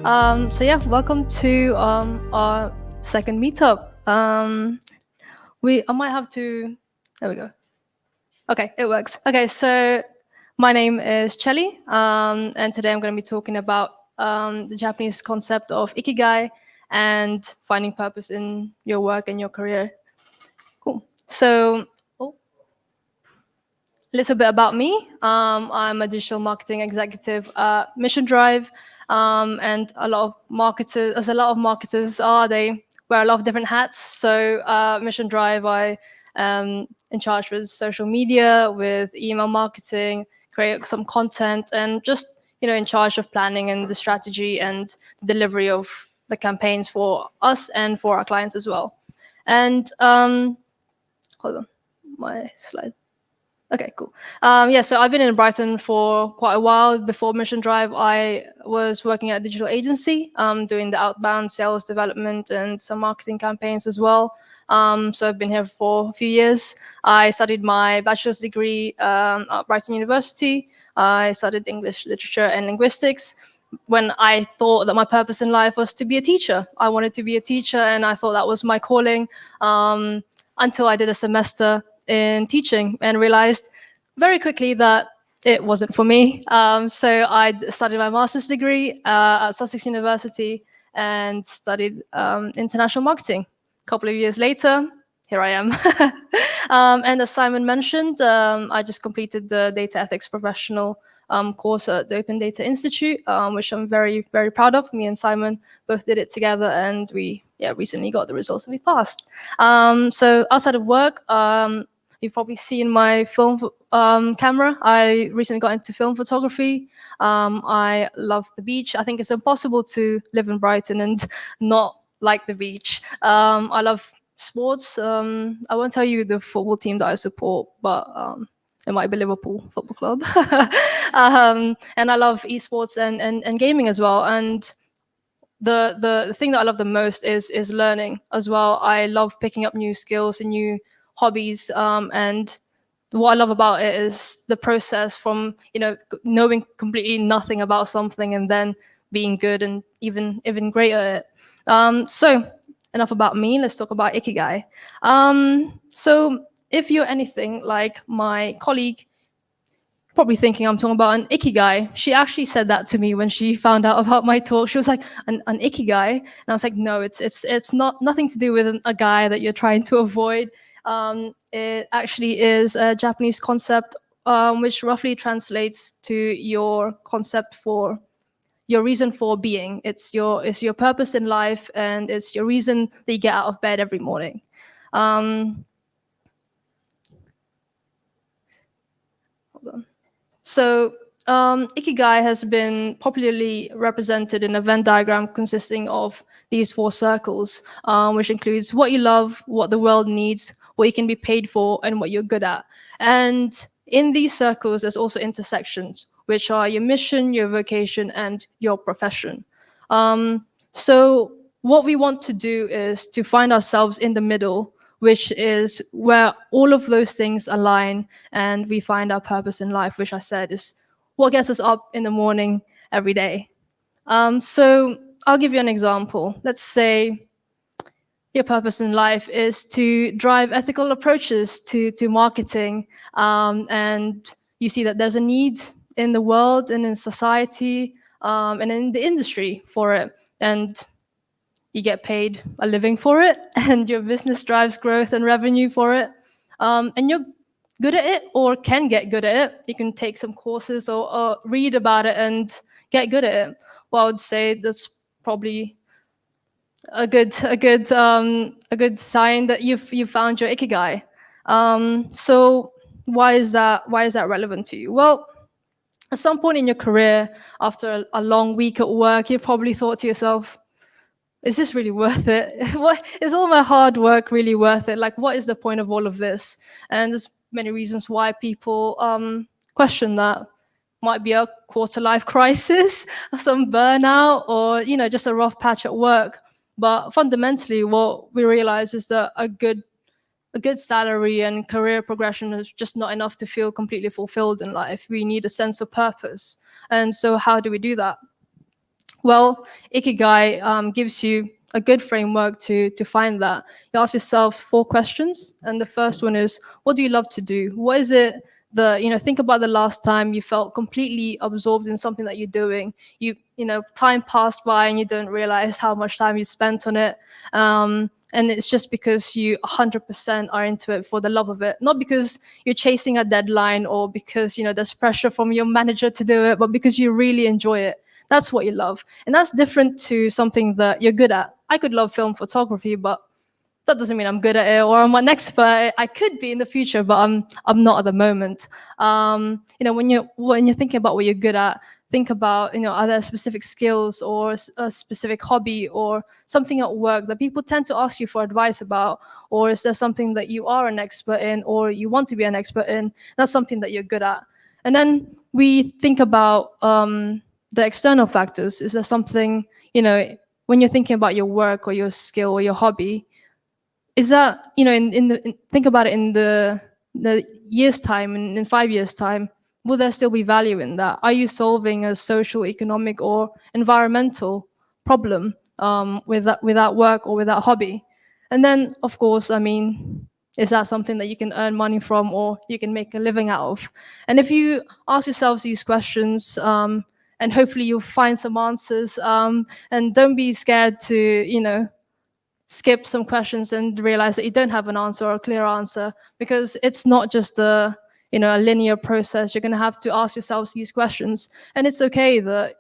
So yeah, welcome to our second meetup. I might have to. There we go. Okay, it works. Okay, so my name is Chelly, and today I'm going to be talking about the Japanese concept of Ikigai and finding purpose in your work and your career. Cool. So, oh, a little bit about me. I'm a digital marketing executive at Mission Drive, and a lot of marketers, as a lot of marketers are, they wear a lot of different hats. So Mission Drive, I in charge with social media, with email marketing, create some content, and just in charge of planning and the strategy and the delivery of the campaigns for us and for our clients as well. And hold on, my slide. Okay, cool. Yeah, so I've been in Brighton for quite a while. Before Mission Drive, I was working at a digital agency, doing the outbound sales development and some marketing campaigns as well. So I've been here for a few years. I studied my bachelor's degree at Brighton University. I studied English literature and linguistics. When I thought that my purpose in life was to be a teacher, I wanted to be a teacher, and I thought that was my calling. Until I did a semester in teaching and realized very quickly that it wasn't for me. So I studied my master's degree at Sussex University and studied international marketing. A couple of years later, here I am. And as Simon mentioned, I just completed the data ethics professional course at the Open Data Institute, which I'm very, very proud of. Me and Simon both did it together, and we recently got the results and we passed. So outside of work, you've probably seen my film camera. I recently got into film photography. I love the beach. I think it's impossible to live in Brighton and not like the beach. I love sports. I won't tell you the football team that I support, but it might be Liverpool Football Club. And I love esports and gaming as well. And the thing that I love the most is learning as well. I love picking up new skills and new hobbies. And what I love about it is the process from knowing completely nothing about something and then being good and even great at it. So enough about me. Let's talk about Ikigai. So if you're anything like my colleague, probably thinking I'm talking about an Ikigai. She actually said that to me when she found out about my talk. She was like, an Ikigai? And I was like, no, it's not nothing to do with a guy that you're trying to avoid. It actually is a Japanese concept, which roughly translates to your concept for your reason for being. It's your purpose in life, and it's your reason that you get out of bed every morning. Hold on. So Ikigai has been popularly represented in a Venn diagram consisting of these four circles, which includes what you love, what the world needs, what you can be paid for, and what you're good at. And in these circles, there's also intersections, which are your mission, your vocation, and your profession. So what we want to do is to find ourselves in the middle, which is where all of those things align and we find our purpose in life, which I said is what gets us up in the morning every day. So I'll give you an example. Let's say your purpose in life is to drive ethical approaches to marketing, and you see that there's a need in the world and in society and in the industry for it. And you get paid a living for it, and your business drives growth and revenue for it. And you're good at it or can get good at it. You can take some courses or read about it and get good at it. Well, I would say that's probably a good sign that you've found your ikigai. So why is that relevant to you? Well, at some point in your career, after a long week at work, you probably thought to yourself, is this really worth it? What is all my hard work really worth it? Like, what is the point of all of this? And there's many reasons why people question that. Might be a quarter life crisis, some burnout, or just a rough patch at work. But fundamentally, what we realize is that a good salary and career progression is just not enough to feel completely fulfilled in life. We need a sense of purpose. And so how do we do that? Well, Ikigai gives you a good framework to find that. You ask yourself 4 questions, and the first one is, what do you love to do? What is it think about the last time you felt completely absorbed in something that you're doing. Time passed by and you don't realize how much time you spent on it. And it's just because you 100% are into it for the love of it, not because you're chasing a deadline or because there's pressure from your manager to do it, but because you really enjoy it. That's what you love. And that's different to something that you're good at. I could love film photography, but that doesn't mean I'm good at it or I'm an expert. I could be in the future, but I'm not at the moment. When you're thinking about what you're good at, think about are there specific skills or a specific hobby or something at work that people tend to ask you for advice about, or is there something that you are an expert in or you want to be an expert in? That's something that you're good at. And then we think about the external factors. Is there something when you're thinking about your work or your skill or your hobby? Is that think about it in the years time, in 5 years time, will there still be value in that? Are you solving a social, economic, or environmental problem with that work or with that hobby? And then of course, is that something that you can earn money from or you can make a living out of? And if you ask yourselves these questions, and hopefully you'll find some answers, and don't be scared to skip some questions and realize that you don't have an answer or a clear answer, because it's not just a linear process. You're going to have to ask yourselves these questions, and it's okay that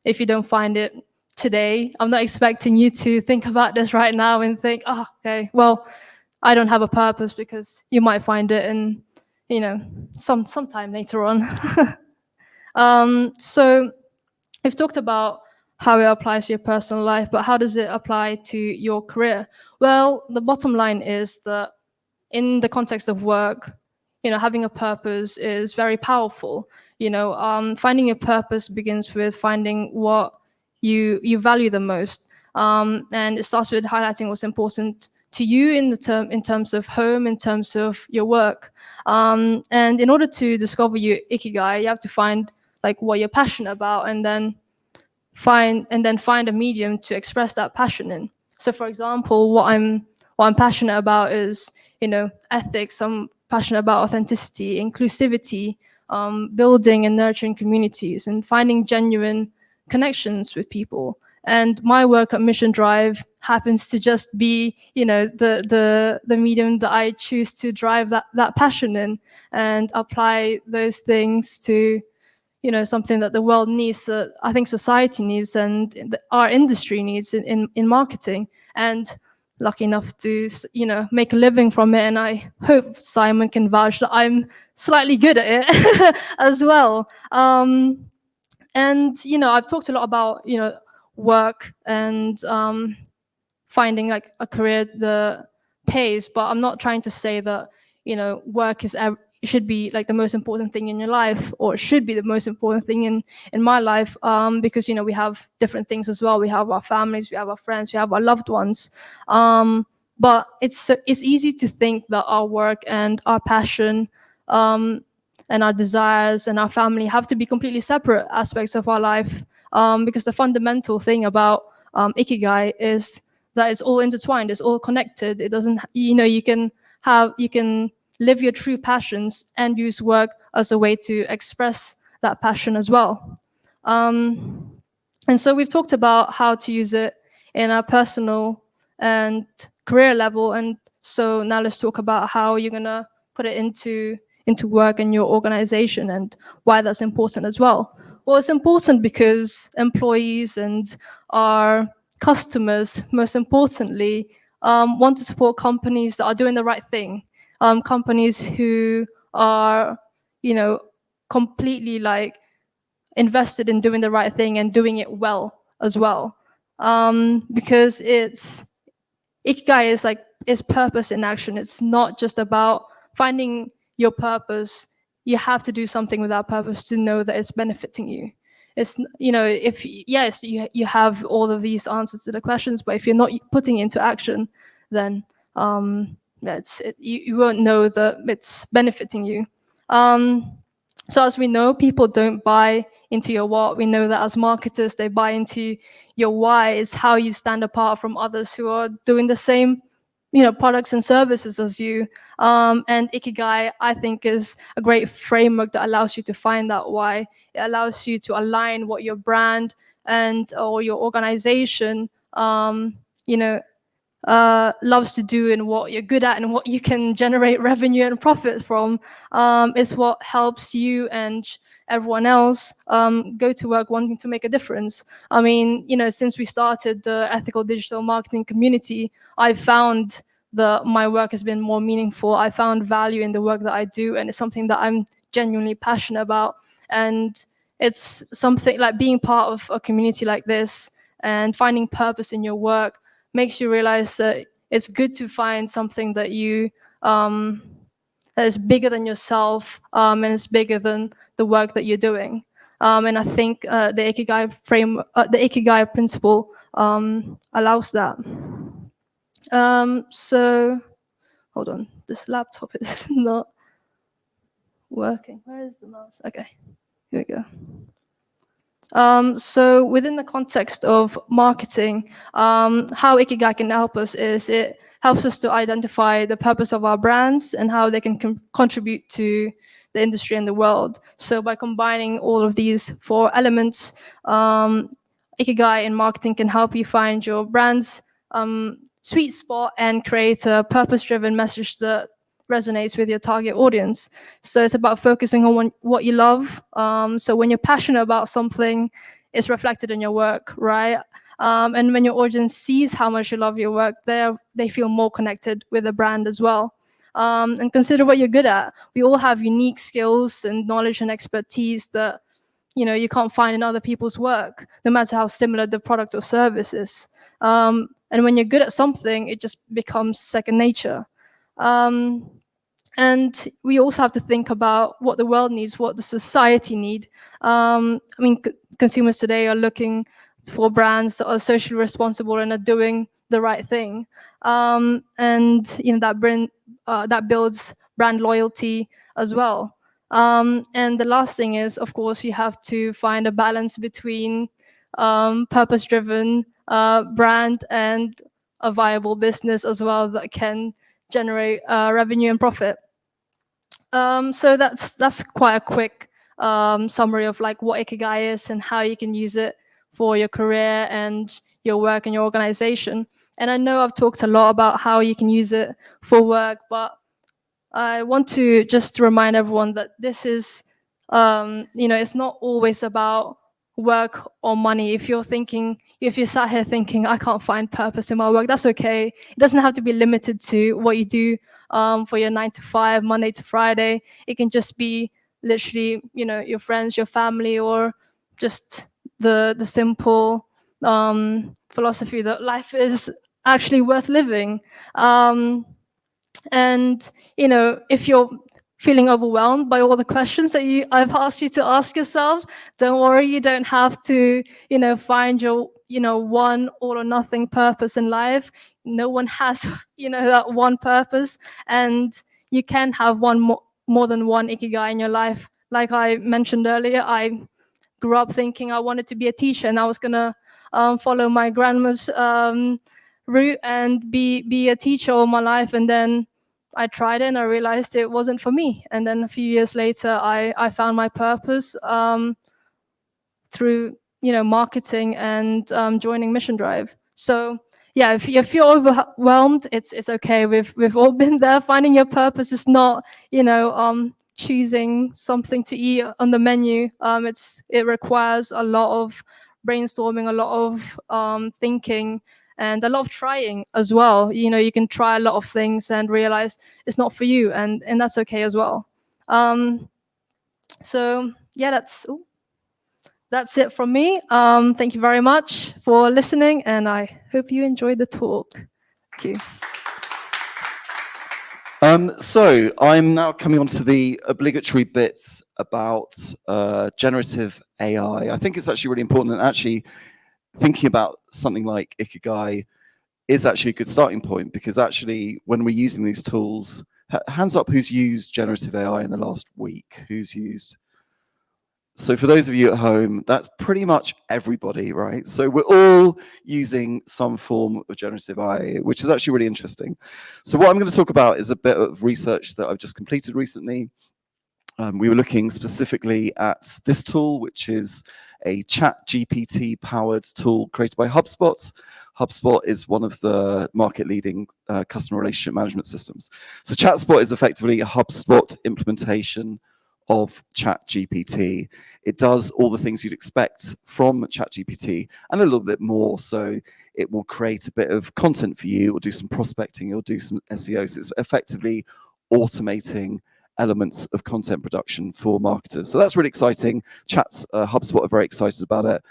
if you don't find it today. I'm not expecting you to think about this right now and think, oh, okay, well, I don't have a purpose, because you might find it in sometime later on. So we've talked about how it applies to your personal life, but how does it apply to your career? Well, the bottom line is that in the context of work, having a purpose is very powerful. Finding your purpose begins with finding what you value the most, and it starts with highlighting what's important to you in terms of home, in terms of your work. And in order to discover your ikigai, you have to find like what you're passionate about, and then find a medium to express that passion in. So for example, what I'm passionate about is ethics. I'm passionate about authenticity, inclusivity, building and nurturing communities, and finding genuine connections with people. And my work at Mission Drive happens to just be the medium that I choose to drive that passion in, and apply those things to something that the world needs, that I think society needs, and our industry needs in marketing. And lucky enough to make a living from it, and I hope Simon can vouch that I'm slightly good at it as well. And I've talked a lot about work and finding like a career that pays, but I'm not trying to say that work should be like the most important thing in your life, or it should be the most important thing in my life, because we have different things as well. We have our families, we have our friends, we have our loved ones, but it's easy to think that our work and our passion, and our desires and our family have to be completely separate aspects of our life, because the fundamental thing about ikigai is that it's all intertwined, it's all connected. It doesn't, you can live your true passions and use work as a way to express that passion as well. And so we've talked about how to use it in our personal and career level. And so now let's talk about how you're gonna put it into work in your organization, and why that's important as well. Well, it's important because employees and our customers, most importantly, want to support companies that are doing the right thing, companies who are, completely like invested in doing the right thing and doing it well as well, because ikigai is purpose in action. It's not just about finding your purpose. You have to do something with that purpose to know that it's benefiting you. It's if yes, you have all of these answers to the questions, but if you're not putting it into action, then you won't know that it's benefiting you. So as we know, people don't buy into your what. We know that as marketers, they buy into your why. It's how you stand apart from others who are doing the same, products and services as you. And Ikigai, I think, is a great framework that allows you to find that why. It allows you to align what your brand and or your organization, you know, loves to do and what you're good at and what you can generate revenue and profit from, is what helps you and everyone else go to work wanting to make a difference. I mean, since we started the ethical digital marketing community, I've found that my work has been more meaningful. I found value in the work that I do, and it's something that I'm genuinely passionate about. And it's something like being part of a community like this and finding purpose in your work makes you realize that it's good to find something that you that is bigger than yourself, and it's bigger than the work that you're doing. And I think the Ikigai principle allows that. So hold on, this laptop is not working. Where is the mouse? Okay, here we go. So within the context of marketing, how Ikigai can help us is it helps us to identify the purpose of our brands and how they can contribute to the industry and the world. So by combining all of these four elements, Ikigai in marketing can help you find your brand's sweet spot and create a purpose-driven message that resonates with your target audience. So it's about focusing on what you love. So when you're passionate about something, it's reflected in your work, right? And when your audience sees how much you love your work, they feel more connected with the brand as well. And consider what you're good at. We all have unique skills and knowledge and expertise that you can't find in other people's work, no matter how similar the product or service is. And when you're good at something, it just becomes second nature. And we also have to think about what the world needs, what the society need. I mean, consumers today are looking for brands that are socially responsible and are doing the right thing. And that builds brand loyalty as well. And the last thing is, of course, you have to find a balance between purpose-driven brand and a viable business as well that can generate revenue and profit. So that's quite a quick summary of like what Ikigai is and how you can use it for your career and your work and your organization. And I know I've talked a lot about how you can use it for work, but I want to just remind everyone that this is, it's not always about work or money. If you're sat here thinking, I can't find purpose in my work, that's okay. It doesn't have to be limited to what you do for your 9 to 5, Monday to Friday. It can just be literally, your friends, your family, or just the simple philosophy that life is actually worth living. And if you're feeling overwhelmed by all the questions that I've asked you to ask yourself, don't worry, you don't have to find your one all or nothing purpose in life. No one has that one purpose, and you can have more than one Ikigai in your life. Like I mentioned earlier, I grew up thinking I wanted to be a teacher and I was gonna follow my grandma's route and be a teacher all my life. And then I tried it and I realized it wasn't for me. And then a few years later, I found my purpose through marketing and joining Mission Drive. So yeah, if you're overwhelmed, it's okay. We've all been there. Finding your purpose is not choosing something to eat on the menu. It requires a lot of brainstorming, a lot of thinking, and a lot of trying as well. You can try a lot of things and realize it's not for you, and that's okay as well. So yeah, that's it from me. Thank you very much for listening, and I hope you enjoyed the talk. Thank you. So I'm now coming on to the obligatory bits about generative AI. I think it's actually really important, and actually thinking about something like Ikigai is actually a good starting point, because actually when we're using these tools, hands up who's used generative AI in the last week, who's used So for those of you at home, that's pretty much everybody, right? So we're all using some form of generative AI, which is actually really interesting. So what I'm going to talk about is a bit of research that I've just completed recently. We were looking specifically at this tool, which is a chat GPT powered tool created by HubSpot. HubSpot is one of the market leading customer relationship management systems. So ChatSpot is effectively a HubSpot implementation of ChatGPT. It does all the things you'd expect from ChatGPT and a little bit more. So it will create a bit of content for you, or do some prospecting, or do some SEO. So it's effectively automating elements of content production for marketers. So that's really exciting. HubSpot are very excited about it.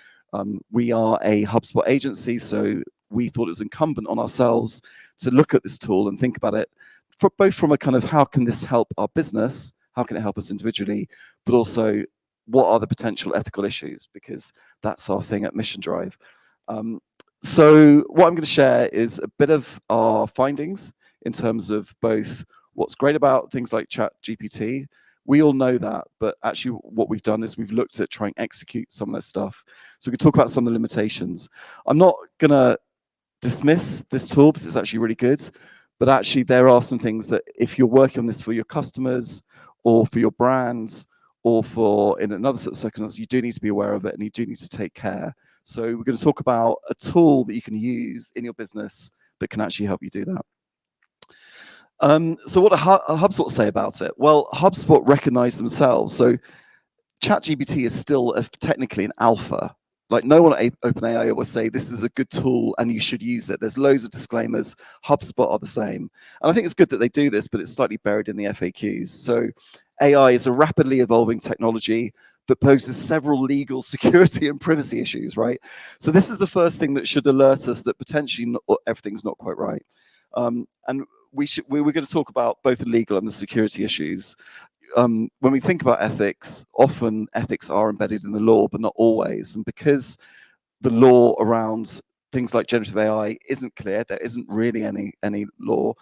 We are a HubSpot agency, so we thought it was incumbent on ourselves to look at this tool and think about it both from a kind of how can this help our business, how can it help us individually, but also what are the potential ethical issues, because that's our thing at Mission Drive. So what I'm going to share is a bit of our findings in terms of both what's great about things like ChatGPT. We all know that, but actually what we've done is we've looked at trying to execute some of this stuff. So we can talk about some of the limitations. I'm not going to dismiss this tool because it's actually really good, but actually there are some things that if you're working on this for your customers or for your brands or for in another sort of circumstance, you do need to be aware of it and you do need to take care. So we're going to talk about a tool that you can use in your business that can actually help you do that. So what do HubSpot say about it? Well, HubSpot recognize themselves. So ChatGPT is still technically an alpha. Like no one at OpenAI will say this is a good tool and you should use it. There's loads of disclaimers. HubSpot are the same. And I think it's good that they do this, but it's slightly buried in the FAQs. So AI is a rapidly evolving technology that poses several legal, security, and privacy issues, right? So this is the first thing that should alert us that potentially everything's not quite right. And we're going to talk about both the legal and the security issues. When we think about ethics, often ethics are embedded in the law, but not always. And because the law around things like generative AI isn't clear, there isn't really any law,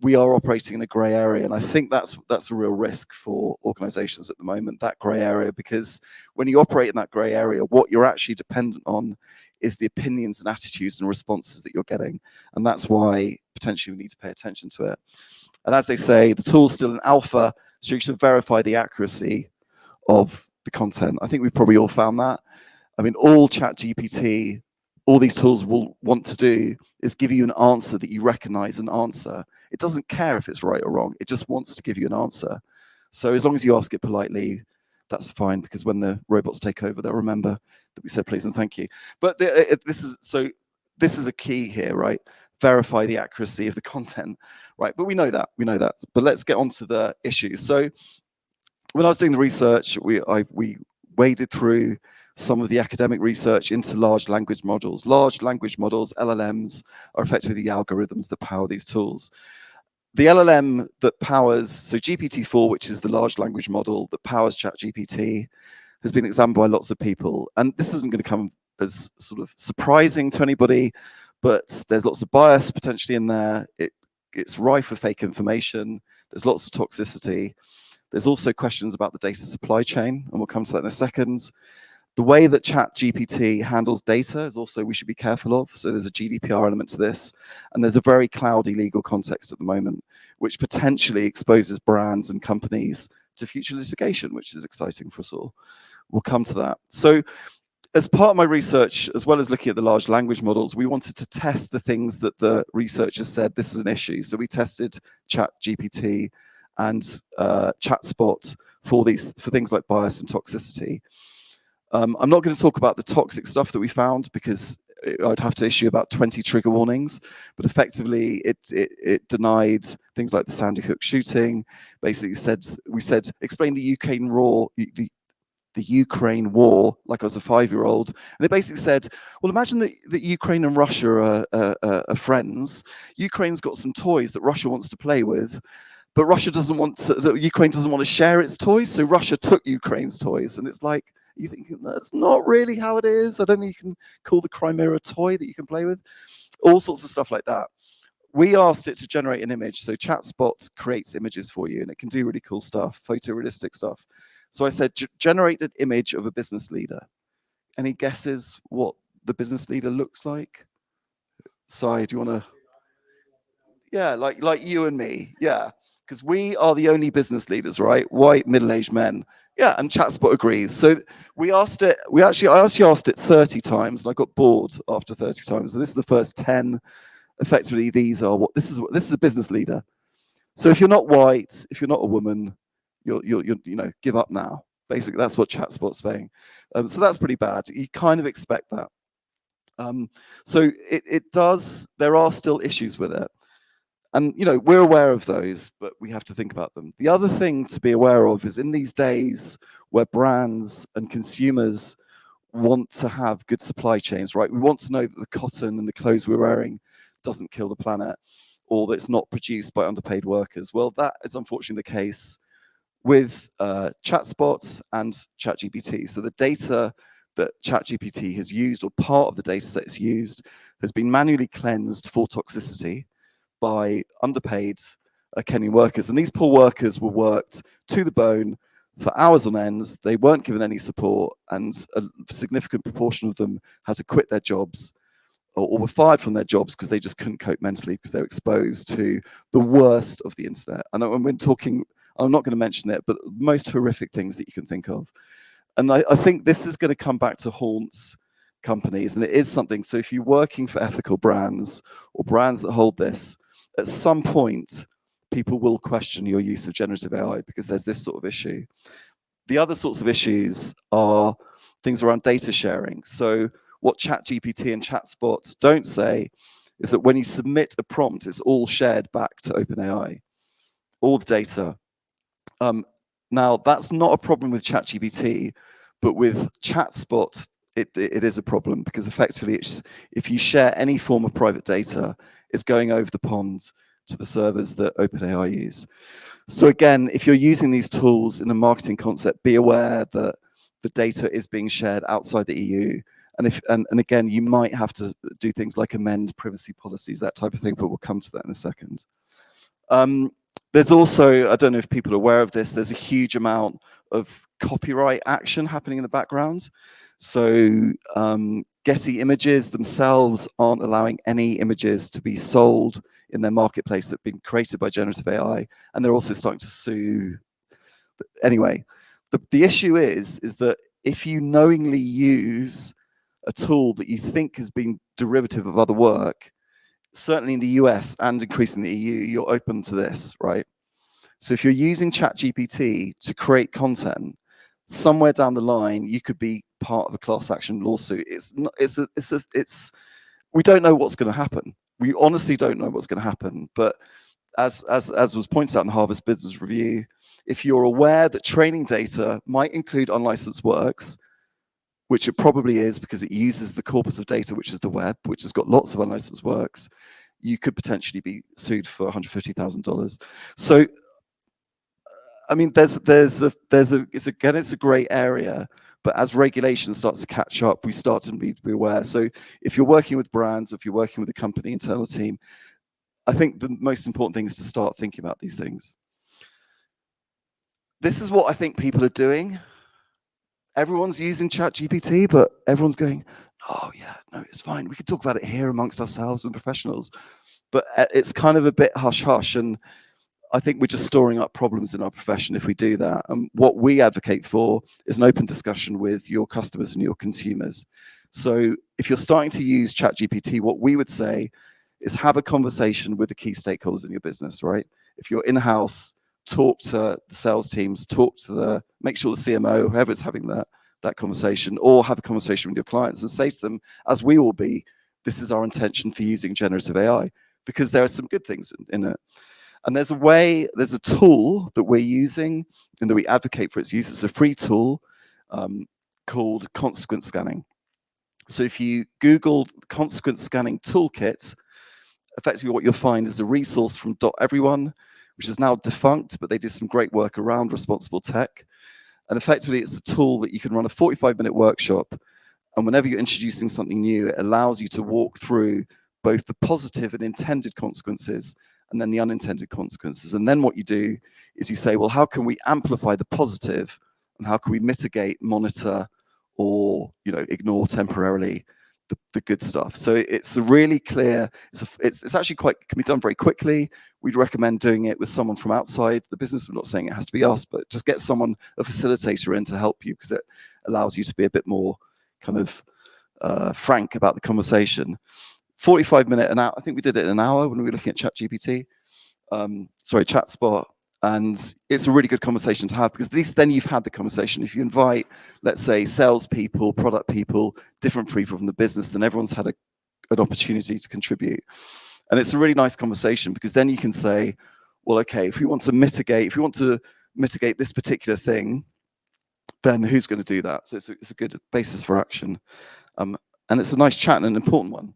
we are operating in a grey area. And I think that's a real risk for organizations at the moment, that grey area, because when you operate in that grey area, what you're actually dependent on is the opinions and attitudes and responses that you're getting. And that's why potentially we need to pay attention to it. And as they say, the tool's still an alpha, so you should verify the accuracy of the content. I think we've probably all found that. I mean, all ChatGPT, all these tools will want to do is give you an answer that you recognize an answer. It doesn't care if it's right or wrong. It just wants to give you an answer. So as long as you ask it politely, that's fine, because when the robots take over, they'll remember that we said please and thank you. But this is a key here, right? Verify the accuracy of the content, right? But we know that. But let's get on to the issues. So when I was doing the research, we waded through some of the academic research into large language models. Large language models, LLMs, are effectively the algorithms that power these tools. The LLM that powers, so GPT-4, which is the large language model that powers ChatGPT, has been examined by lots of people. And this isn't going to come as sort of surprising to anybody, but there's lots of bias potentially in there. It's rife with fake information. There's lots of toxicity. There's also questions about the data supply chain, and we'll come to that in a second. The way that ChatGPT handles data is also we should be careful of. So there's a GDPR element to this, and there's a very cloudy legal context at the moment, which potentially exposes brands and companies to future litigation, which is exciting for us all. We'll come to that. So as part of my research, as well as looking at the large language models, we wanted to test the things that the researchers said this is an issue. So we tested ChatGPT and ChatSpot for things like bias and toxicity. I'm not going to talk about the toxic stuff that we found because I'd have to issue about 20 trigger warnings, but effectively it denied things like the Sandy Hook shooting. Basically we said explain the Ukraine war like I was a 5-year-old, and it basically said, well, imagine that Ukraine and Russia are friends. Ukraine's got some toys that Russia wants to play with, but Ukraine doesn't want to share its toys, so Russia took Ukraine's toys. And it's like, you think that's not really how it is. I don't think you can call the Crimea a toy that you can play with. All sorts of stuff like that. We asked it to generate an image. So ChatSpot creates images for you, and it can do really cool stuff, photorealistic stuff. So I said, generate an image of a business leader. Any guesses what the business leader looks like? Si, do you want to? Yeah, like you and me. Yeah, because we are the only business leaders, right? White, middle-aged men. Yeah, and ChatSpot agrees. So we asked it. I actually asked it 30 times, and I got bored after 30 times. So this is the first 10. Effectively, these are what this is a business leader. So if you're not white, if you're not a woman, you're give up now. Basically, that's what ChatSpot's saying. So that's pretty bad. You kind of expect that. So it does. There are still issues with it. And we're aware of those, but we have to think about them. The other thing to be aware of is in these days where brands and consumers want to have good supply chains, right? We want to know that the cotton and the clothes we're wearing doesn't kill the planet, or that it's not produced by underpaid workers. Well, that is unfortunately the case with ChatSpots and ChatGPT. So the data that ChatGPT has used, or part of the data set it's used, has been manually cleansed for toxicity by underpaid Kenyan workers. And these poor workers were worked to the bone for hours on ends. They weren't given any support, and a significant proportion of them had to quit their jobs or were fired from their jobs because they just couldn't cope mentally because they're exposed to the worst of the internet. And when talking, I'm not going to mention it, but the most horrific things that you can think of. And I think this is going to come back to haunt companies, and it is something. So if you're working for ethical brands or brands that hold this, at some point, people will question your use of generative AI because there's this sort of issue. The other sorts of issues are things around data sharing. So what ChatGPT and ChatSpots don't say is that when you submit a prompt, it's all shared back to OpenAI, all the data. Now, that's not a problem with ChatGPT, but with ChatSpot, it is a problem because effectively, if you share any form of private data, it's going over the pond to the servers that OpenAI use. So again, if you're using these tools in a marketing concept, be aware that the data is being shared outside the EU. And again, you might have to do things like amend privacy policies, that type of thing, but we'll come to that in a second. There's also, I don't know if people are aware of this, there's a huge amount of copyright action happening in the background. So Getty Images themselves aren't allowing any images to be sold in their marketplace that have been created by generative AI, and they're also starting to sue. Anyway, the issue is that if you knowingly use a tool that you think has been derivative of other work, certainly in the US and increasingly the EU, you're open to this, right? So if you're using ChatGPT to create content, somewhere down the line, you could be part of a class action lawsuit. We don't know what's going to happen. We honestly don't know what's going to happen. But as was pointed out in the Harvard Business Review, if you're aware that training data might include unlicensed works, which it probably is because it uses the corpus of data, which is the web, which has got lots of unlicensed works, you could potentially be sued for $150,000. So, I mean, it's a great area, but as regulation starts to catch up, we start to be aware. So if you're working with brands, if you're working with a company internal team, I think the most important thing is to start thinking about these things. This is what I think people are doing. Everyone's using ChatGPT, but everyone's going, oh yeah, no, it's fine. We can talk about it here amongst ourselves and professionals. But it's kind of a bit hush-hush, and I think we're just storing up problems in our profession if we do that. And what we advocate for is an open discussion with your customers and your consumers. So if you're starting to use ChatGPT, what we would say is have a conversation with the key stakeholders in your business, right? If you're in-house, talk to the sales teams, make sure the CMO, whoever's having that conversation, or have a conversation with your clients and say to them, as we will be, this is our intention for using generative AI, because there are some good things in it. And there's a tool that we're using and that we advocate for its use. It's a free tool called consequence scanning. So if you Google consequence scanning toolkit, effectively what you'll find is a resource from .everyone, which is now defunct, but they did some great work around responsible tech. And effectively, it's a tool that you can run a 45-minute workshop. And whenever you're introducing something new, it allows you to walk through both the positive and intended consequences and then the unintended consequences. And then what you do is you say, well, how can we amplify the positive and how can we mitigate, monitor, or ignore temporarily the good stuff. So it's a really clear, it's actually can be done very quickly. We'd recommend doing it with someone from outside the business. I'm not saying it has to be us, but just get someone, a facilitator in to help you, because it allows you to be a bit more kind of frank about the conversation. 45-minute, an hour. I think we did it in an hour when we were looking at ChatGPT. ChatSpot. And it's a really good conversation to have, because at least then you've had the conversation. If you invite, let's say, salespeople, product people, different people from the business, then everyone's had an opportunity to contribute. And it's a really nice conversation, because then you can say, well, okay, if we want to mitigate this particular thing, then who's going to do that? So it's a good basis for action. And it's a nice chat and an important one.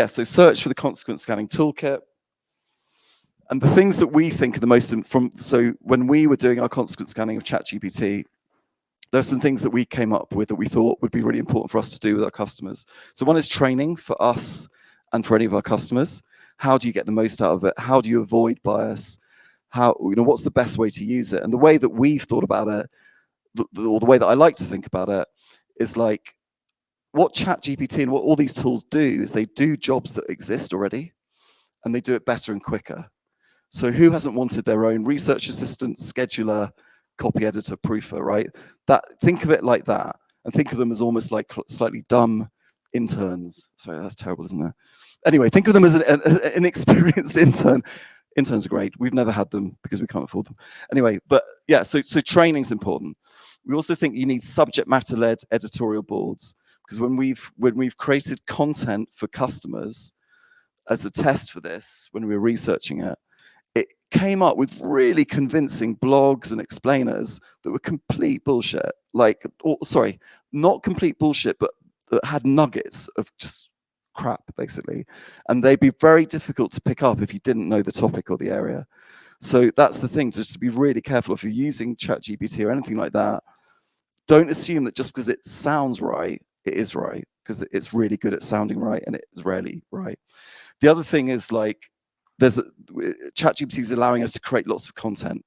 So search for the consequence scanning toolkit. And the things that we think are the most so when we were doing our consequence scanning of ChatGPT, there's some things that we came up with that we thought would be really important for us to do with our customers. So one is training for us and for any of our customers. How do you get the most out of it? How do you avoid bias? What's the best way to use it? And the way that we've thought about it, or the way that I like to think about it, is like what ChatGPT and what all these tools do is they do jobs that exist already, and they do it better and quicker. So who hasn't wanted their own research assistant, scheduler, copy editor, proofer, right? Think of it like that, and think of them as almost like slightly dumb interns. Sorry, that's terrible, isn't it? Anyway, think of them as an inexperienced intern. Interns are great. We've never had them because we can't afford them. Anyway, but yeah, so training's important. We also think you need subject matter-led editorial boards, because when we've created content for customers as a test for this, when we were researching it, it came up with really convincing blogs and explainers that were complete bullshit. Not complete bullshit, but that had nuggets of just crap, basically. And they'd be very difficult to pick up if you didn't know the topic or the area. So that's the thing, just to be really careful. If you're using ChatGPT or anything like that, don't assume that just because it sounds right, it is right, because it's really good at sounding right, and it's rarely right. The other thing is ChatGPT is allowing us to create lots of content.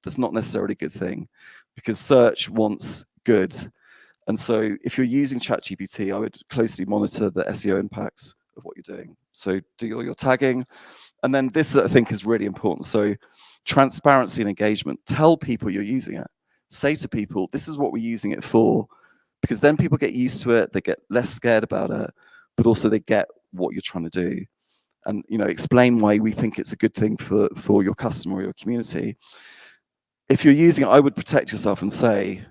That's not necessarily a good thing, because search wants good. And so if you're using ChatGPT, I would closely monitor the SEO impacts of what you're doing. So do your tagging. And then this, I think, is really important. So transparency and engagement. Tell people you're using it. Say to people, this is what we're using it for, because then people get used to it. They get less scared about it, but also they get what you're trying to do. And explain why we think it's a good thing for your customer or your community. If you're using it, I would protect yourself and say,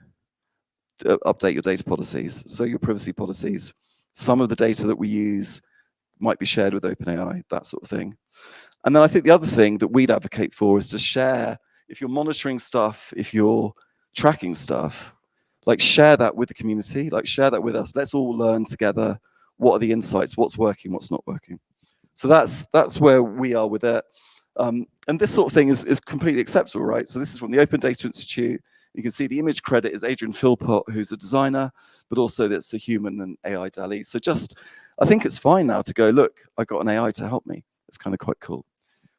update your data policies, so your privacy policies. Some of the data that we use might be shared with OpenAI, that sort of thing. And then I think the other thing that we'd advocate for is to share, if you're monitoring stuff, if you're tracking stuff, share that with the community, share that with us. Let's all learn together. What are the insights? What's working? What's not working? So that's where we are with it. And this sort of thing is completely acceptable, right? So this is from the Open Data Institute. You can see the image credit is Adrian Philpott, who's a designer, but also that's a human and AI DALL-E. So I think it's fine now to go, look, I got an AI to help me. It's kind of quite cool.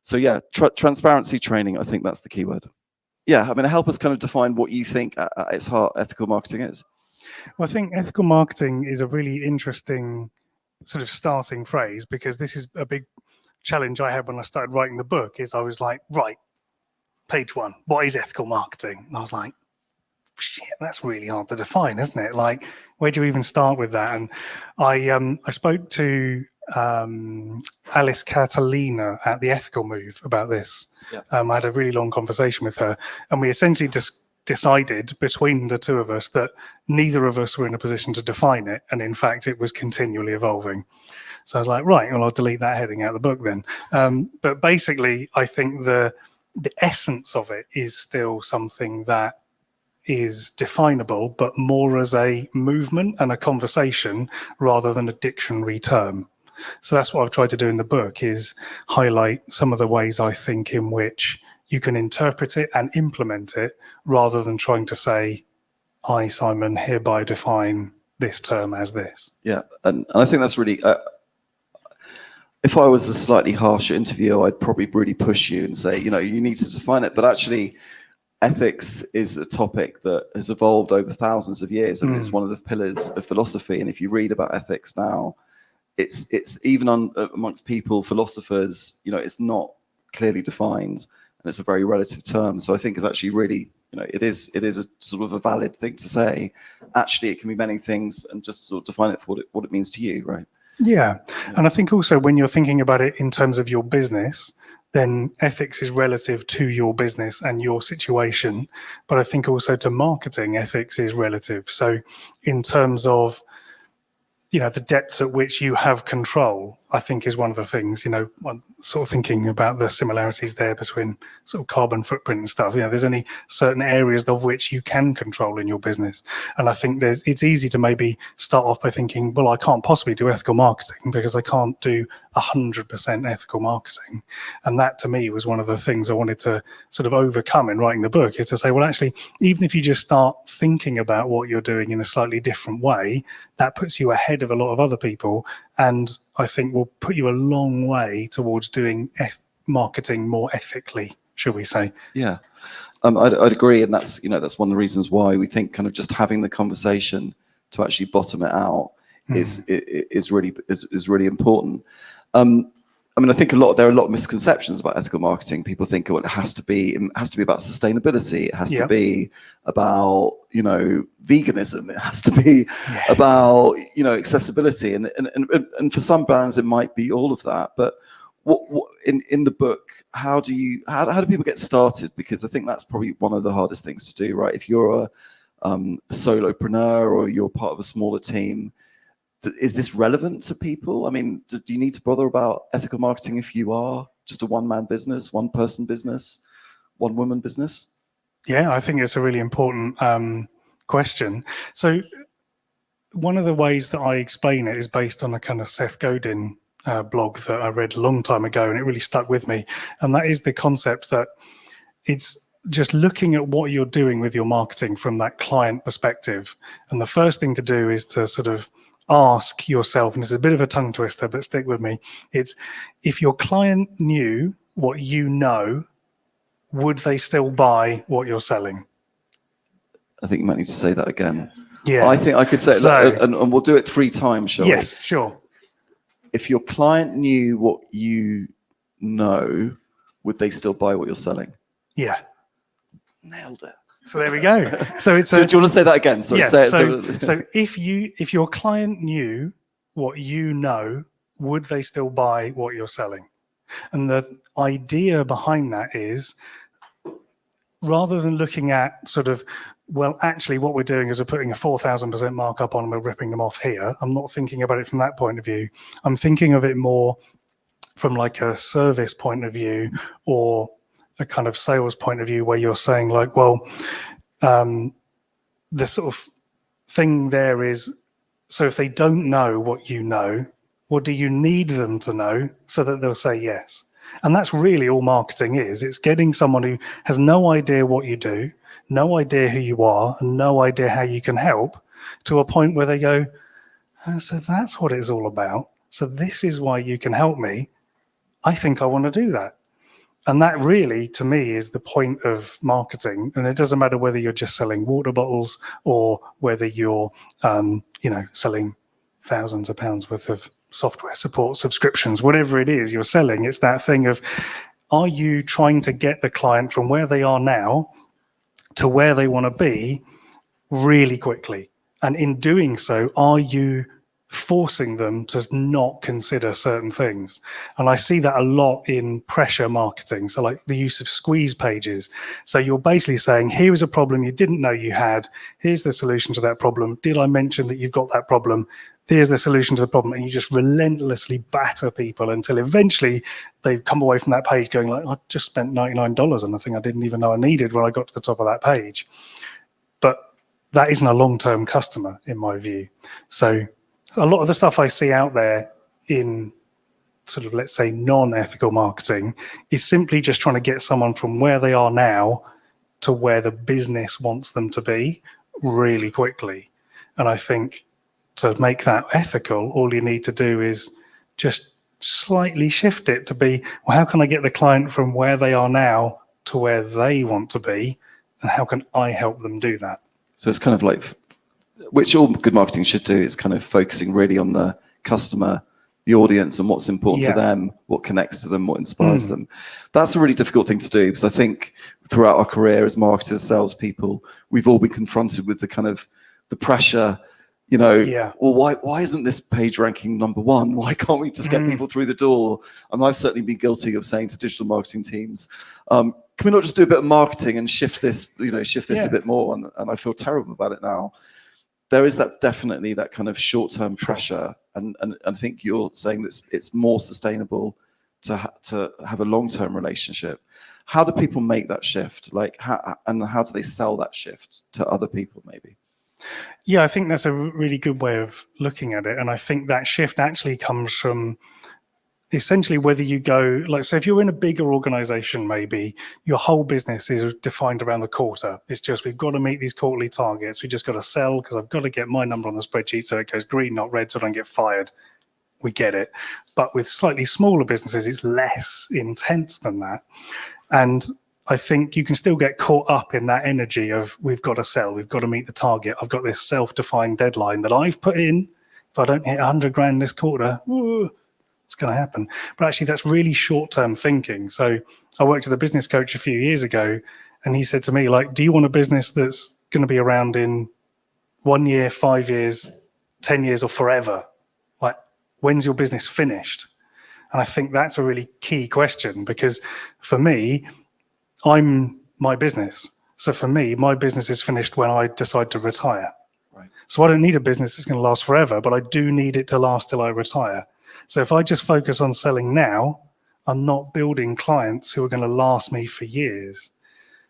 So yeah, transparency training, I think that's the key word. Yeah, help us kind of define what you think at its heart ethical marketing is. Well, I think ethical marketing is a really interesting sort of starting phrase, because this is a big challenge I had when I started writing the book. Is I was like, right, page 1, what is ethical marketing? And I was like, shit, that's really hard to define, isn't it? Where do you even start with that? And I spoke to Alice Catalina at the Ethical Move about this. Yeah. I had a really long conversation with her, and we essentially just decided between the two of us that neither of us were in a position to define it, and in fact it was continually evolving. So I was like, right, well, I'll delete that heading out of the book then. But basically I think the essence of it is still something that is definable, but more as a movement and a conversation rather than a dictionary term. So that's what I've tried to do in the book, is highlight some of the ways I think in which you can interpret it and implement it, rather than trying to say, I, Simon, hereby define this term as this. Yeah, and I think that's really, if I was a slightly harsher interviewer, I'd probably really push you and say, you need to define it. But actually, ethics is a topic that has evolved over thousands of years. I mean, it's one of the pillars of philosophy. And if you read about ethics now, it's even amongst people, philosophers, it's not clearly defined, and it's a very relative term. So I think it's actually really, it is a sort of a valid thing to say. Actually, it can be many things, and just sort of define it for what it means to you, right? Yeah. And I think also when you're thinking about it in terms of your business, then ethics is relative to your business and your situation. But I think also to marketing, ethics is relative. So in terms of, the depths at which you have control, I think is one of the things, I'm sort of thinking about the similarities there between sort of carbon footprint and stuff. There's only certain areas of which you can control in your business. And I think it's easy to maybe start off by thinking, well, I can't possibly do ethical marketing because I can't do 100% ethical marketing. And that to me was one of the things I wanted to sort of overcome in writing the book, is to say, well, actually, even if you just start thinking about what you're doing in a slightly different way, that puts you ahead of a lot of other people, and I think will put you a long way towards doing marketing more ethically, shall we say? Yeah, I'd agree, and that's that's one of the reasons why we think kind of just having the conversation to actually bottom it out is really important. I mean, I think there are a lot of misconceptions about ethical marketing. People think, well, it has to be about sustainability. It has to be about, veganism. It has to be about, accessibility. And for some brands, it might be all of that. But what in the book, how do people get started? Because I think that's probably one of the hardest things to do, right? If you're a solopreneur or you're part of a smaller team, is this relevant to people? I mean, do you need to bother about ethical marketing if you are just a one-man business, one-person business, one-woman business? Yeah, I think it's a really important question. So one of the ways that I explain it is based on a kind of Seth Godin blog that I read a long time ago, and it really stuck with me. And that is the concept that it's just looking at what you're doing with your marketing from that client perspective. And the first thing to do is to sort of ask yourself, and this is a bit of a tongue twister, but stick with me. It's, if your client knew what you know, would they still buy what you're selling? I think you might need to say that again. Yeah. I think I could say that, and we'll do it 3 times, shall we? Yes, sure. If your client knew what you know, would they still buy what you're selling? Yeah. Nailed it. So there we go. So it's do you want to say that again? So if your client knew what you know, would they still buy what you're selling? And the idea behind that is, rather than looking at sort of, well, actually what we're doing is we're putting a 4,000% markup on and we're ripping them off here. I'm not thinking about it from that point of view. I'm thinking of it more from like a service point of view, or a kind of sales point of view, where you're saying like, well, the sort of thing there is, so if they don't know what you know, what do you need them to know so that they'll say yes? And that's really all marketing is. It's getting someone who has no idea what you do, no idea who you are, and no idea how you can help, to a point where they go, so that's what it's all about. So this is why you can help me. I think I want to do that. And that really, to me, is the point of marketing. And it doesn't matter whether you're just selling water bottles or whether you're, selling thousands of pounds worth of software support subscriptions, whatever it is you're selling. It's that thing of, are you trying to get the client from where they are now to where they want to be really quickly? And in doing so, are you forcing them to not consider certain things? And I see that a lot in pressure marketing. So like the use of squeeze pages. So you're basically saying, here is a problem you didn't know you had. Here's the solution to that problem. Did I mention that you've got that problem? Here's the solution to the problem. And you just relentlessly batter people until eventually they've come away from that page going like, I just spent $99 on a thing I didn't even know I needed when I got to the top of that page. But that isn't a long-term customer in my view. So a lot of the stuff I see out there in sort of, let's say, non-ethical marketing is simply just trying to get someone from where they are now to where the business wants them to be really quickly. And I think to make that ethical, all you need to do is just slightly shift it to be, well, how can I get the client from where they are now to where they want to be and how can I help them do that? So it's kind of like, which all good marketing should do, is kind of focusing really on the customer, the audience, and what's important to them, what connects to them, what inspires them. That's a really difficult thing to do, because I think throughout our career as marketers, salespeople, we've all been confronted with the kind of the pressure, you know, well, why isn't this page ranking #1? Why can't we just get people through the door? And I've certainly been guilty of saying to digital marketing teams, can we not just do a bit of marketing and shift this, you know, a bit more? And I feel terrible about it now. There is that definitely that kind of short-term pressure, and I think you're saying that it's more sustainable to have a long-term relationship. How do people make that shift? Like, how do they sell that shift to other people, maybe? Yeah, I think that's a really good way of looking at it, and I think that shift actually comes from essentially whether you go, like, so if you're in a bigger organization, maybe your whole business is defined around the quarter. It's just, we've got to meet these quarterly targets. We just got to sell because I've got to get my number on the spreadsheet so it goes green, not red, so I don't get fired. We get it. But with slightly smaller businesses, it's less intense than that. And I think you can still get caught up in that energy of, we've got to sell, we've got to meet the target. I've got this self-defined deadline that I've put in. If I don't hit 100 grand this quarter, it's going to happen. But actually, that's really short-term thinking. So I worked with a business coach a few years ago, and he said to me, like, do you want a business that's going to be around in 1 year, 5 years, 10 years, or forever? Like, when's your business finished? And I think that's a really key question, because for me, I'm my business. So for me, my business is finished when I decide to retire. Right. So I don't need a business that's going to last forever, but I do need it to last till I retire. So if I just focus on selling now, I'm not building clients who are going to last me for years.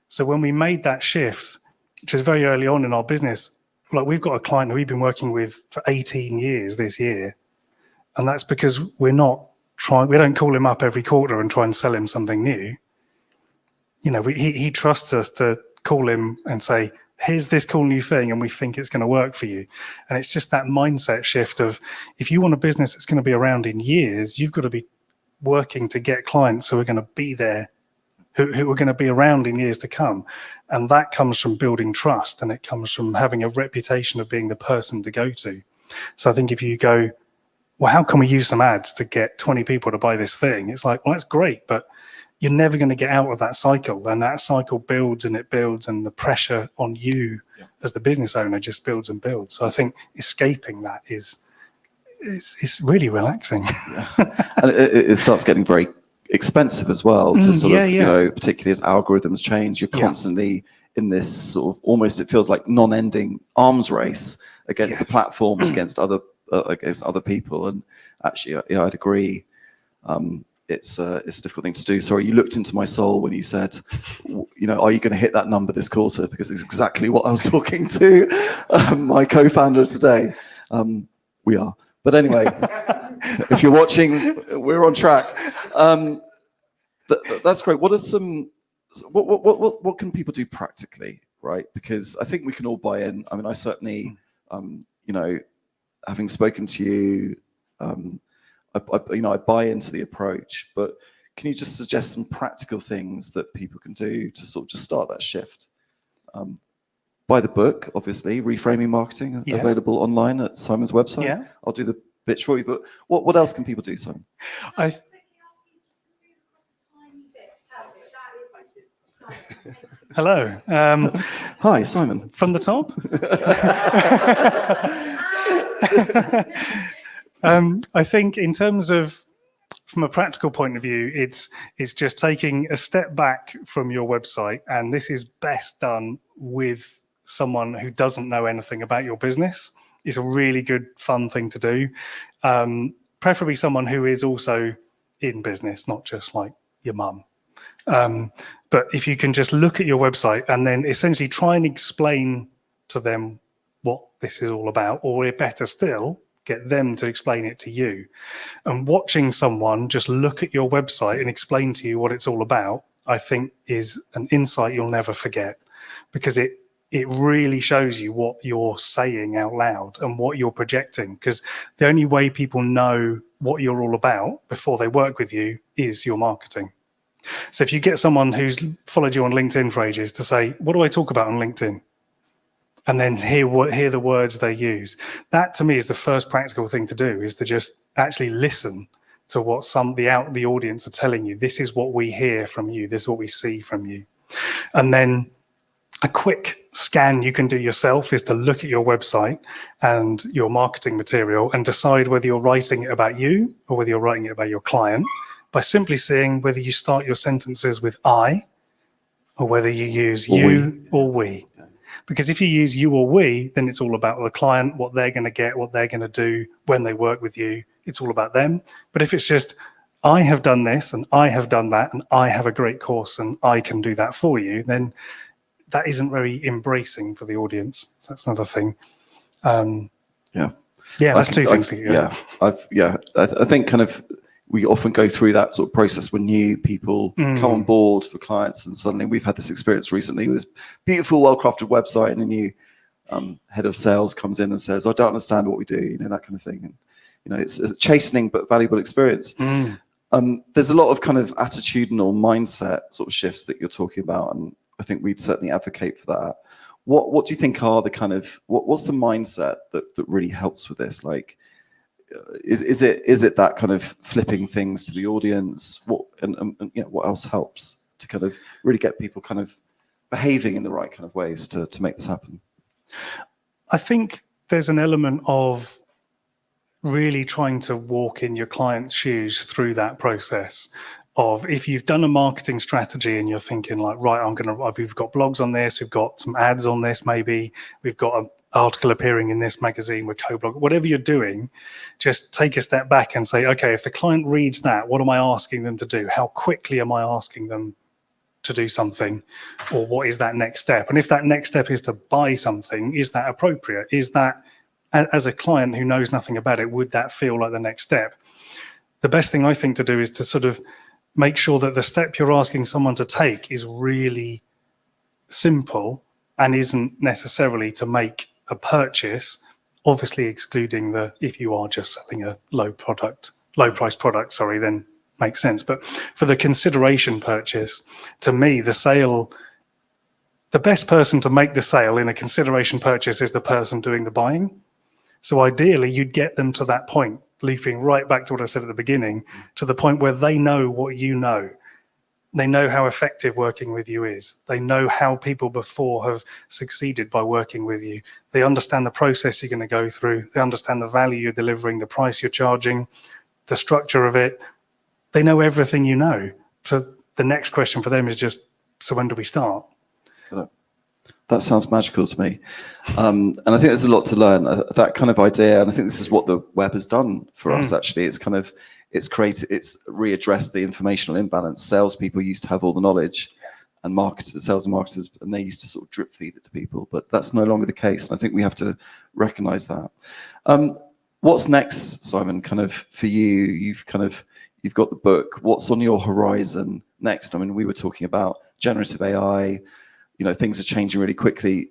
So when we made that shift, which is very early on in our business, like, we've got a client that we've been working with for 18 years this year. And that's because we don't call him up every quarter and try and sell him something new. You know, he trusts us to call him and say, here's this cool new thing, and we think it's going to work for you. And it's just that mindset shift of, if you want a business that's going to be around in years, you've got to be working to get clients who are going to be there, who are going to be around in years to come. And that comes from building trust, and it comes from having a reputation of being the person to go to. So I think if you go, well, how can we use some ads to get 20 people to buy this thing? It's like, well, that's great, but you're never going to get out of that cycle, and that cycle builds and it builds, and the pressure on you as the business owner just builds and builds. So I think escaping that is really relaxing. And it starts getting very expensive as well to sort of, you know, particularly as algorithms change, you're constantly in this sort of, almost, it feels like non-ending arms race against the platforms, against other people. And actually, I'd agree. It's a difficult thing to do. Sorry, you looked into my soul when you said, you know, are you going to hit that number this quarter? Because it's exactly what I was talking to my co-founder today. We are. But anyway, if you're watching, we're on track. That's great. What are some? What can people do practically, right? Because I think we can all buy in. I mean, I certainly, you know, having spoken to you, I buy into the approach, but can you just suggest some practical things that people can do to sort of just start that shift? Buy the book, obviously, Reframing Marketing, available online at Simon's website. Yeah. I'll do the pitch for you, but what else can people do, Simon? Hello. Hi, Simon. From the top? I think in terms of, from a practical point of view, it's just taking a step back from your website, and this is best done with someone who doesn't know anything about your business. It's a really good, fun thing to do. Preferably someone who is also in business, not just like your mum. But if you can just look at your website and then essentially try and explain to them what this is all about, or better still, get them to explain it to you. And watching someone just look at your website and explain to you what it's all about, I think is an insight you'll never forget, because it really shows you what you're saying out loud and what you're projecting. Because the only way people know what you're all about before they work with you is your marketing. So if you get someone who's followed you on LinkedIn for ages to say, what do I talk about on LinkedIn? And then hear the words they use. That to me is the first practical thing to do, is to just actually listen to what the audience are telling you. This is what we hear from you. This is what we see from you. And then a quick scan you can do yourself is to look at your website and your marketing material and decide whether you're writing it about you or whether you're writing it about your client, by simply seeing whether you start your sentences with I or whether you use you or we. Because if you use you or we, then it's all about the client, what they're going to get, what they're going to do when they work with you. It's all about them. But if it's just, I have done this and I have done that and I have a great course and I can do that for you, then that isn't very embracing for the audience. So that's another thing. Yeah, that's two things. I think kind of we often go through that sort of process when new people come on board for clients, and suddenly we've had this experience recently with this beautiful, well-crafted website, and a new head of sales comes in and says, "I don't understand what we do," that kind of thing. And it's a chastening but valuable experience. There's a lot of kind of attitudinal mindset sort of shifts that you're talking about, and I think we'd certainly advocate for that. What do you think are the kind of what's the mindset that really helps with this? Like, is it that kind of flipping things to the audience? What else helps to kind of really get people kind of behaving in the right kind of ways to make this happen? I think there's an element of really trying to walk in your client's shoes through that process. Of, if you've done a marketing strategy and you're thinking like, right, we've got blogs on this, we've got some ads on this, maybe we've got an article appearing in this magazine with co-blog, whatever you're doing, just take a step back and say, okay, if the client reads that, what am I asking them to do? How quickly am I asking them to do something? Or what is that next step? And if that next step is to buy something, is that appropriate? Is that, as a client who knows nothing about it, would that feel like the next step? The best thing I think to do is to sort of make sure that the step you're asking someone to take is really simple and isn't necessarily to make a purchase, obviously excluding if you are just selling a low price product, then makes sense. But for the consideration purchase, to me, the best person to make the sale in a consideration purchase is the person doing the buying. So ideally, you'd get them to that point, leaping right back to what I said at the beginning, to the point where they know what you know. They know how effective working with you is. They know how people before have succeeded by working with you. They understand the process you're going to go through. They understand the value you're delivering, the price you're charging, the structure of it. They know everything you know. So the next question for them is just, so when do we start? That sounds magical to me. And I think there's a lot to learn, that kind of idea. And I think this is what the web has done for us, actually. It's readdressed the informational imbalance. Salespeople used to have all the knowledge, and sales and marketers, and they used to sort of drip feed it to people. But that's no longer the case. And I think we have to recognize that. What's next, Simon, kind of for you? You've got the book. What's on your horizon next? I mean, we were talking about generative AI. Things are changing really quickly.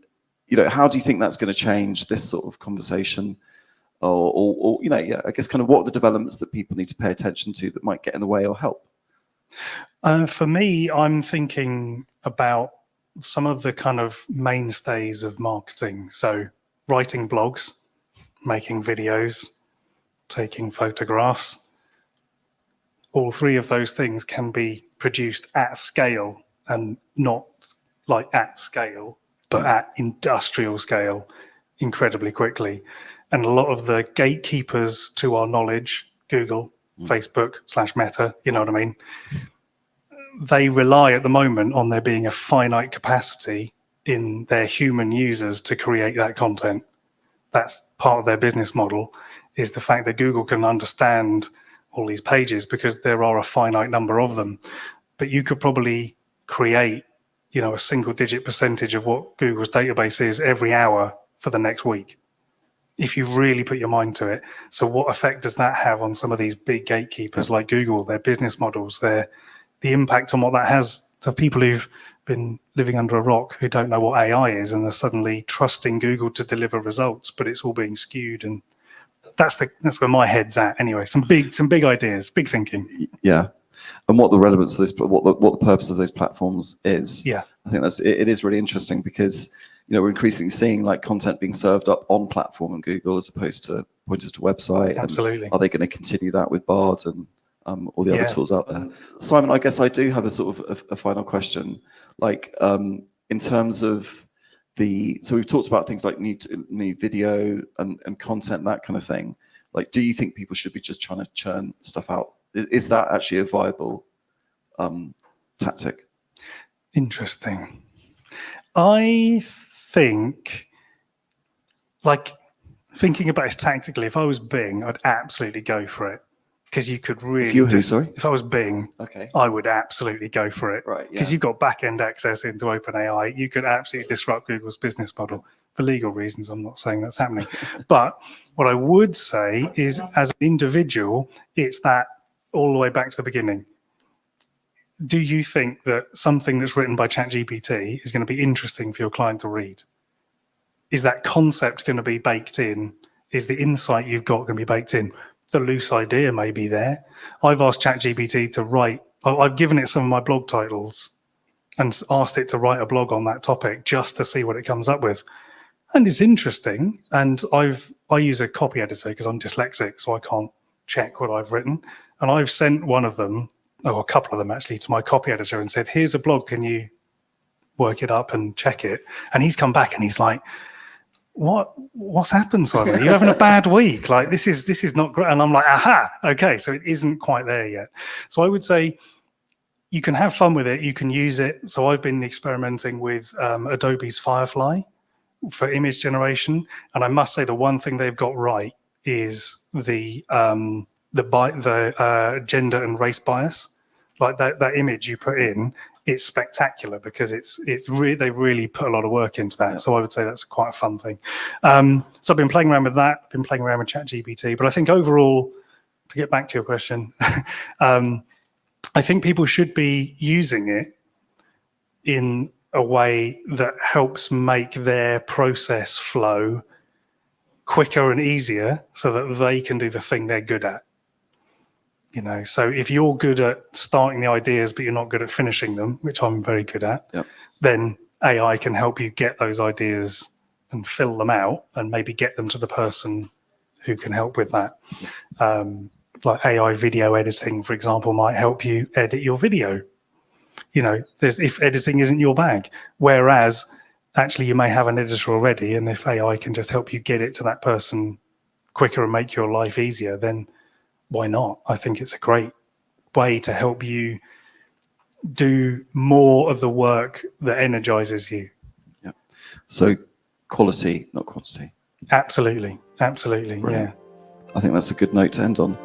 How do you think that's going to change this sort of conversation? Or I guess kind of what are the developments that people need to pay attention to that might get in the way or help? For me, I'm thinking about some of the kind of mainstays of marketing. So writing blogs, making videos, taking photographs. All three of those things can be produced at scale, and not like at scale, but at industrial scale incredibly quickly. And a lot of the gatekeepers to our knowledge, Google, Facebook / Meta, you know what I mean? They rely at the moment on there being a finite capacity in their human users to create that content. That's part of their business model, is the fact that Google can understand all these pages because there are a finite number of them. But you could probably create a single-digit percentage of what Google's database is every hour for the next week, if you really put your mind to it. So what effect does that have on some of these big gatekeepers like Google, their business models, the impact on what that has to people who've been living under a rock, who don't know what AI is, and are suddenly trusting Google to deliver results, but it's all being skewed. And that's where my head's at anyway. Some big ideas, big thinking. Yeah. And what the relevance of this, what the purpose of those platforms is. Yeah. I think it is really interesting because, we're increasingly seeing like content being served up on platform and Google as opposed to pointers to website. Absolutely. And are they going to continue that with Bard and all the other Yeah. tools out there? Simon, I guess I do have a sort of a final question. Like in terms of so we've talked about things like new video and content, that kind of thing. Like, do you think people should be just trying to churn stuff out? Is that actually a viable tactic? Interesting. I think, like, thinking about it tactically, if I was Bing, I'd absolutely go for it. Because you could really... If you who, sorry? If I was Bing, okay, I would absolutely go for it. Right, Because you've got back-end access into OpenAI. You could absolutely disrupt Google's business model. For legal reasons, I'm not saying that's happening. But what I would say is, as an individual, it's that all the way back to the beginning. Do you think that something that's written by ChatGPT is going to be interesting for your client to read? Is that concept going to be baked in? Is the insight you've got going to be baked in? The loose idea may be there. I've asked ChatGPT to write, I've given it some of my blog titles and asked it to write a blog on that topic just to see what it comes up with. And it's interesting. And I use a copy editor because I'm dyslexic, so I can't check what I've written. And I've sent one of them, or a couple of them actually, to my copy editor and said, here's a blog, can you work it up and check it? And he's come back and he's like, what's happened, Simon? You're having a bad week. Like, this is not great. And I'm like, aha, okay, so it isn't quite there yet. So I would say you can have fun with it. You can use it. So I've been experimenting with Adobe's Firefly for image generation. And I must say the one thing they've got right is the gender and race bias. Like that image you put in, it's spectacular because they really put a lot of work into that. Yeah. So I would say that's quite a fun thing. So I've been playing around with that. I've been playing around with ChatGPT. But I think overall, to get back to your question, I think people should be using it in a way that helps make their process flow quicker and easier so that they can do the thing they're good at. So if you're good at starting the ideas, but you're not good at finishing them, which I'm very good at, yep, then AI can help you get those ideas and fill them out and maybe get them to the person who can help with that. Like AI video editing, for example, might help you edit your video. If editing isn't your bag, whereas actually you may have an editor already, and if AI can just help you get it to that person quicker and make your life easier, then why not? I think it's a great way to help you do more of the work that energizes you. Yeah. So quality, not quantity. Absolutely. Absolutely. Brilliant. Yeah. I think that's a good note to end on.